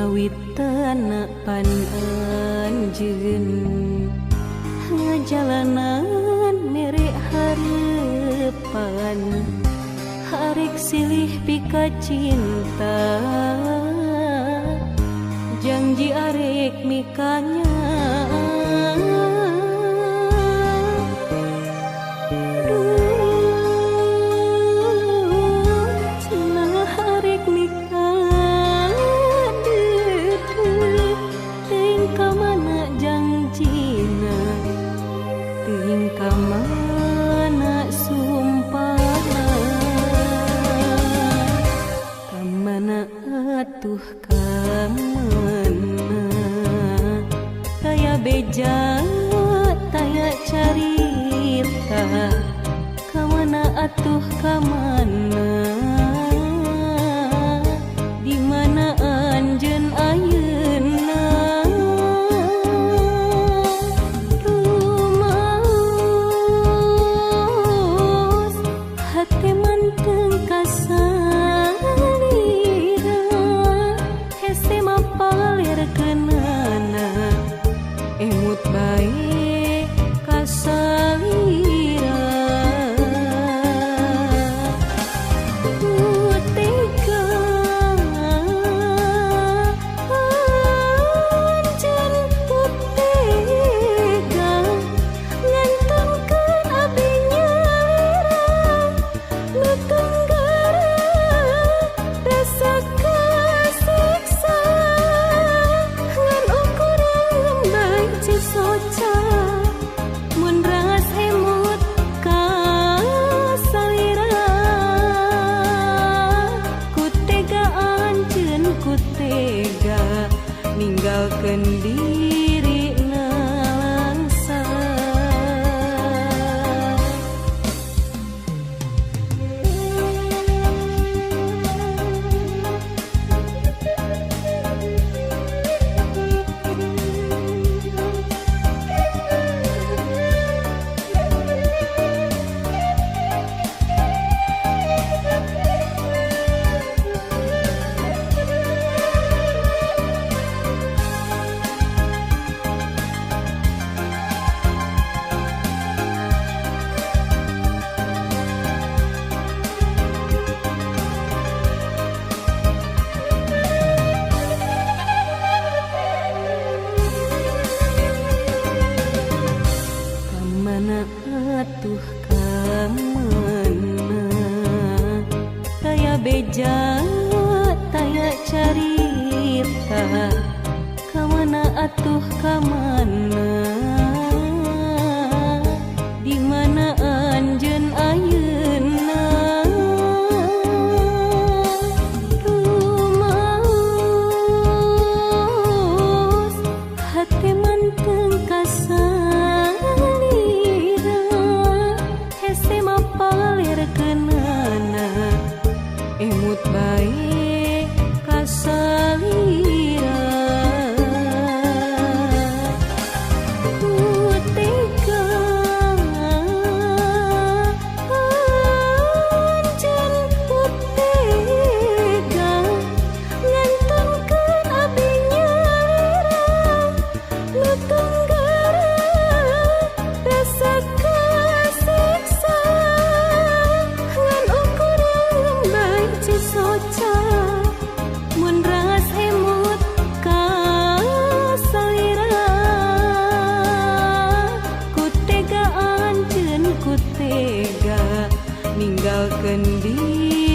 Awitana pan anjeun ngajalanan mere hareupan harek silih pika cinta janji arek mikanya kamana sumpahna kamana atuh kamana kaya beja taya carita kamana atuh kamana di mana anjeun ayeuna emut bae kasalira tega anjeun tega ngantongkeun abdi nyalira nu tunggara rasa kasiksa soca mun ras emut ka salira kutegaan kutega ninggalkeun dirina langsa atuh kamana kaya beja taya carita kamana atuh kamana di mana anjeun ayeuna rumaos hate manteng kasa emut bae kasalira tega anjeun tega ngantongkeun abdi nyalira nu tunggara rasa kasiksa soca mun ras emut ka salira kutegaan ceun kutega ninggalkeun diri